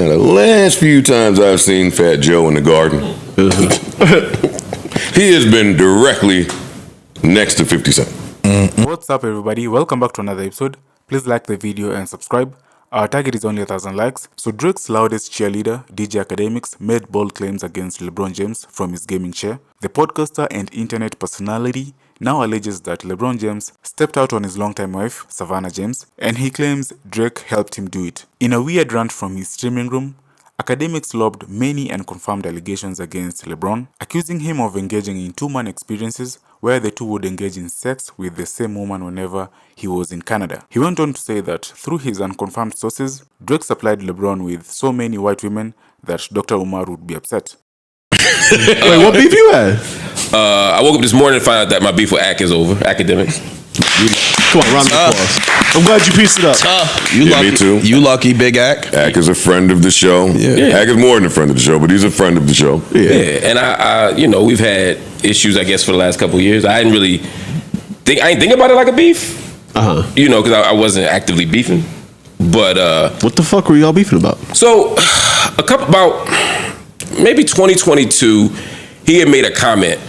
Now, the last few times I've seen Fat Joe in the garden, he has been directly next to 50 Cent. What's up, everybody? Welcome back to another episode. Please like the video and subscribe. Our target is only 1,000 likes. So Drake's loudest cheerleader, DJ Akademiks, made bold claims against LeBron James from his gaming chair. The podcaster and internet personality now alleges that LeBron James stepped out on his longtime wife, Savannah James, and he claims Drake helped him do it. In a weird rant from his streaming room, Akademiks lobbed many unconfirmed allegations against LeBron, accusing him of engaging in two-man experiences where the two would engage in sex with the same woman whenever he was in Canada. He went on to say that through his unconfirmed sources, Drake supplied LeBron with so many white women that Dr. Umar would be upset. Wait, what beef you had? I woke up this morning and found out that my beef with Ak is over. Akademiks. Come on, round of applause. I'm glad you pieced it up. You lucky. Me too. You lucky, Big Ak. Ak is a friend of the show. Yeah. Ak is more than a friend of the show, but he's a friend of the show. Yeah. And I we've had issues, I guess, for the last couple of years. I ain't think about it like a beef. You know, because I wasn't actively beefing. But what the fuck were y'all beefing about? So about maybe 2022, he had made a comment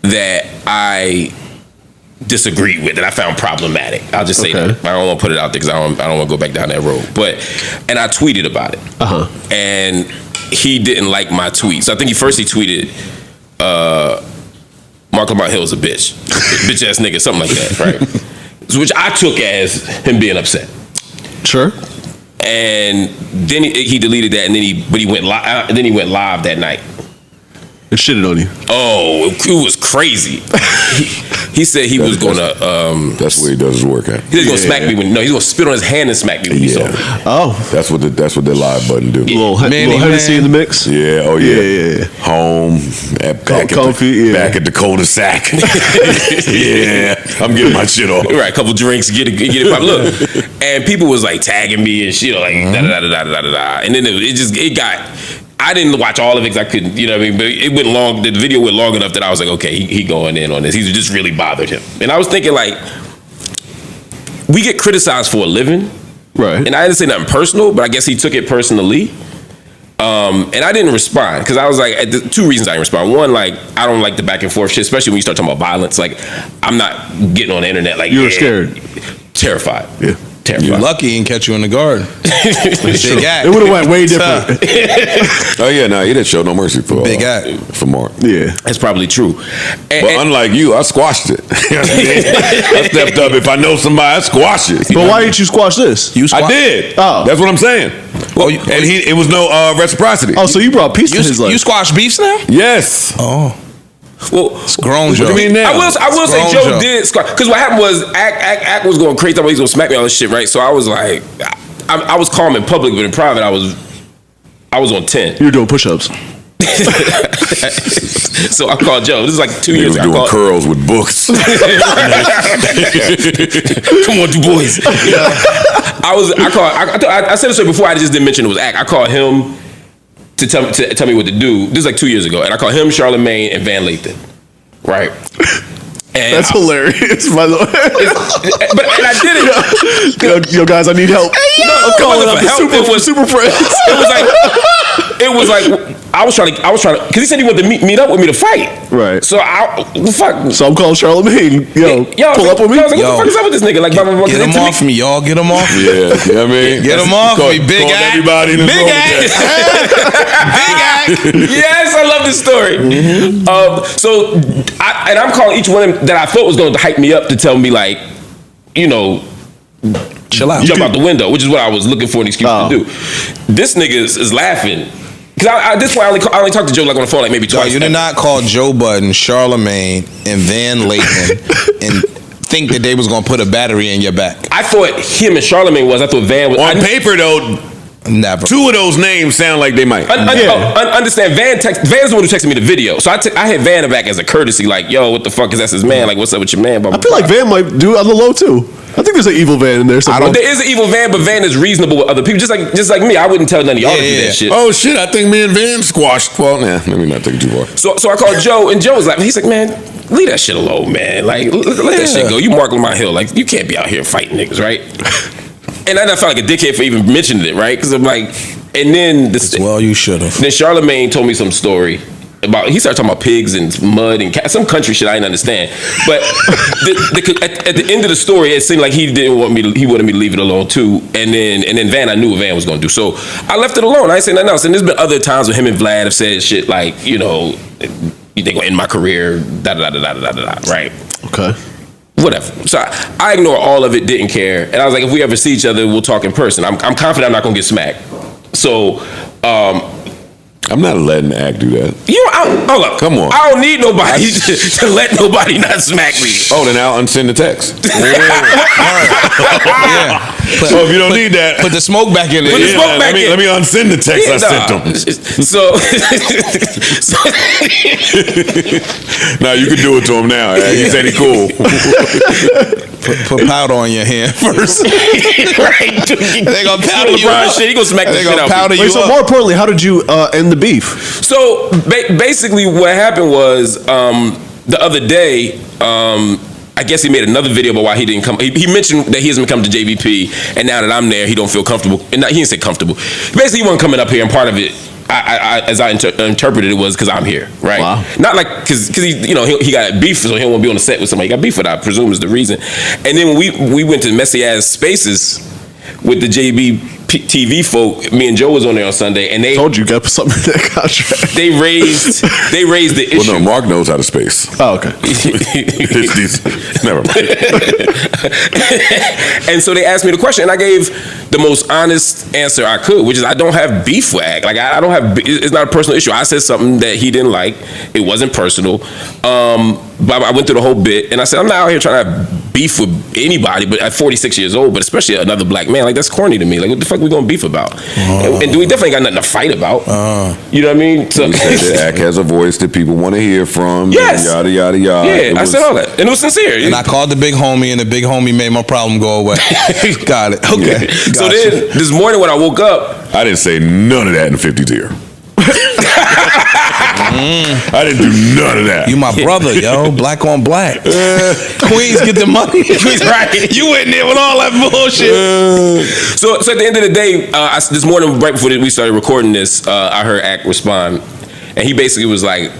that I disagreed with, that I found problematic. I'll just say that. I don't want to put it out there because I don't want to go back down that road. And I tweeted about it. And he didn't like my tweet. So I think he tweeted, Marc Lamont is a bitch. Bitch ass nigga, something like that, right? Which I took as him being upset. Sure. And then he deleted that, and then he went live. Then he went live that night. It shitted on you. Oh, it was crazy. He said he was gonna. That's where he does his work at. He's gonna smack me when he's gonna spit on his hand and smack me when he saw me. Oh, that's what the live button do. Little Hennessy in the mix. Yeah. Oh yeah. Home. Back at the cul-de-sac. Yeah. I'm getting my shit off. Right. A couple drinks. Get it. Look. And people was like tagging me and shit, like da da da da da da. And then it got. I didn't watch all of it because I couldn't, you know what I mean? But it went long. The video went long enough that I was like, okay, he going in on this. He just really bothered him. And I was thinking, like, we get criticized for a living. Right. And I didn't say nothing personal, but I guess he took it personally. And I didn't respond because I was like, two reasons I didn't respond. One, like, I don't like the back and forth shit, especially when you start talking about violence. Like, I'm not getting on the internet like, you were scared. Terrified. Yeah. You're lucky he didn't catch you in the garden. Big Ak. It would have went way different. Oh yeah, no, he didn't show no mercy for Big Ak. For Mark. Yeah, that's probably true. But unlike you, I squashed it. I stepped up. If I know somebody, I squash it. But why didn't you squash this? I did. Oh, that's what I'm saying. Well, it was no reciprocity. Oh, so you brought peace to his life. You squash beefs now? Yes. Oh. Well, it's grown Joe. What do you mean now? I will say Joe did squash, because what happened was Ak was going crazy. He was going to smack me all this shit, right? So I was like, I was calm in public, but in private, I was on 10. You were doing push-ups. So I called Joe. This is like 2 years ago. Doing curls with books. Come on, you boys. I said this before. I just didn't mention it was Ak. I called him to tell me what to do. This is like 2 years ago, and I called him, Charlemagne, and Van Lathan. Right. And that's hilarious, by the way. And I did it. Yo, guys, I need help. I'm calling up the super friends. It was like I was trying to, because he said he wanted to meet up with me to fight. Right. So fuck. So I'm calling Charlemagne. Yo, pull up with me. I was like, what the fuck is up with this nigga? Like, get him off me, y'all. Get him off me. Yeah, you know what I mean? Get him off me, Big Ak. Everybody in the Big Ak. Big Ak. Yes, I love this story. I'm calling each one of them that I thought was going to hype me up to tell me, like, you know, chill out, jump out the window, which is what I was looking for an excuse to do. This nigga is laughing. Because at this point, I only talked to Joe like on the phone like maybe twice. You did not call Joe Budden, Charlemagne, and Van Lathan and think that they was going to put a battery in your back. I thought him and Charlemagne was. I thought Van was. On paper, though, never. Two of those names sound like they might. Understand, Van's the one who texted me the video. So I hit Van back as a courtesy, like, yo, what the fuck is that's his man? Like, what's up with your man? Blah, blah, I feel like Van might do it on the low, too. I think there's an evil Van in there somewhere. There is an evil Van, but Van is reasonable with other people. Just like me, I wouldn't tell none of y'all to do that shit. Oh shit, I think me and Van squashed. Well, nah, let me not take it too far. So I called Joe, and Joe was like, he's like, man, leave that shit alone, man. Like, let that shit go. You Marc Lamont Hill, like, you can't be out here fighting niggas, right? And then I felt like a dickhead for even mentioning it, right? Because I'm like, and then well, you should have. Then Charlamagne told me some story about, he started talking about pigs and mud and some country shit I didn't understand. But at the end of the story, it seemed like he wanted me to leave it alone too. And then Van, I knew what Van was gonna do, so I left it alone. I ain't saying nothing else. And there's been other times when him and Vlad have said shit like, they gonna end my career, right? Okay. Whatever. So I ignore all of it, didn't care. And I was like, if we ever see each other, we'll talk in person. I'm confident I'm not gonna get smacked. So I'm not letting the act do that. Hold up. Come on. I don't need nobody to let nobody not smack me. Oh, then I'll unsend the text. Yeah. So if you don't need that, put the smoke back in there. Put the smoke back in. Let me unsend the text I sent him. So Now you can do it to him now. He said he cool. Put powder on your hand first. Right. They gonna powder you up. Shit. He gonna smack the shit out. So more importantly, how did you end the beef? So basically, what happened was the other day. I guess he made another video about why he didn't come. He mentioned that he hasn't come to JVP, and now that I'm there, he don't feel comfortable. And he didn't say comfortable. Basically, he wasn't coming up here, and part of it, as I interpreted it, was because I'm here, right? Wow. Not like because he got beef, so he don't want to be on the set with somebody. He got beef with, I presume, is the reason. And then when we went to messy ass spaces with the JB TV folk, me and Joe was on there on Sunday, and they told you got something in that contract. They raised the issue. Well, no, Mark knows how to space. Oh, okay. Never mind. And so they asked me the question, and I gave the most honest answer I could, which is I don't have beef with Act. Like I don't have. It's not a personal issue. I said something that he didn't like. It wasn't personal. But I went through the whole bit, and I said I'm not out here trying to have beef with anybody, but at 46 years old, but especially another black man, like that's corny to me. Like what the fuck we gonna beef about? And we definitely got nothing to fight about. You know what I mean? So Act has a voice that people want to hear from. Yes. Yada yada yada. Yeah, I said all that, and it was sincere. And I called the big homie, and the big homie made my problem go away. Got it. Okay. Yeah. So then this morning when I woke up, I didn't say none of that in the 50 tier. I didn't do none of that. You my brother, yo. Black on black. Queens get the money. Right. You went there with all that bullshit. So at the end of the day, this morning, right before we started recording this, I heard Act respond, and he basically was like,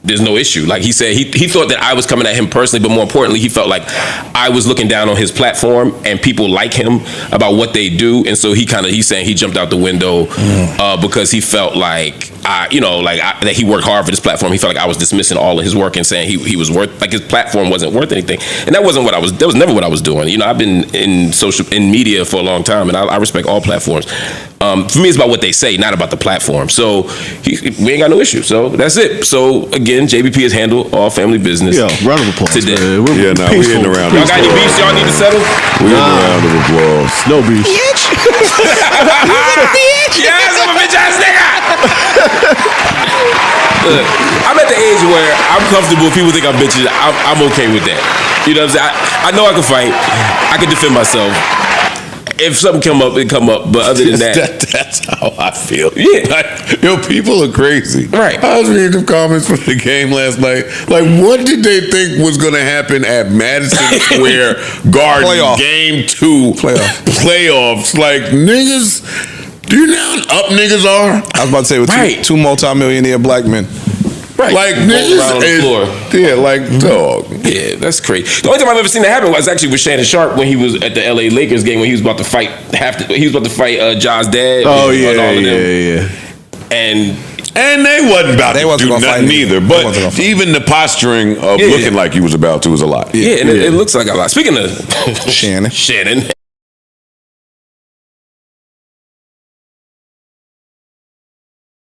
there's no issue. Like he said, he thought that I was coming at him personally, but more importantly, he felt like I was looking down on his platform and people like him about what they do, and so he's saying he jumped out the window because he felt like that he worked hard for this platform. He felt like I was dismissing all of his work and saying he was worth, like his platform wasn't worth anything, and that was never what I was doing. You know, I've been in media for a long time, and I respect all platforms. For me, it's about what they say, not about the platform. So we ain't got no issue. So that's it. So again, JVP has handled all family business. Yeah, round of applause today. Man. We're in the round of Y'all got any beefs y'all need to settle? We're in the round of applause. No beef. Yes, I'm a bitch ass nigga. Look, I'm at the age where I'm comfortable. People think I'm bitches. I'm okay with that. You know what I'm saying? I know I can fight. I can defend myself. If something come up, it come up. But other than that, that's how I feel. Yeah. Like, people are crazy. Right. I was reading the comments from the game last night. Like, what did they think was going to happen at Madison Square Garden Game 2 playoffs? Like, niggas, do you know how up niggas are? I was about to say with two multi-millionaire black men. Right. Like niggas on the floor. Yeah, like dog. Yeah, that's crazy. The only time I've ever seen that happen was actually with Shannon Sharp when he was at the LA Lakers game when he was about to fight Ja's dad. Oh and all of them. yeah. And they wasn't about to do nothing either. But even the posturing of looking like he was about to was a lot. Yeah, and it looks like a lot. Speaking of Shannon.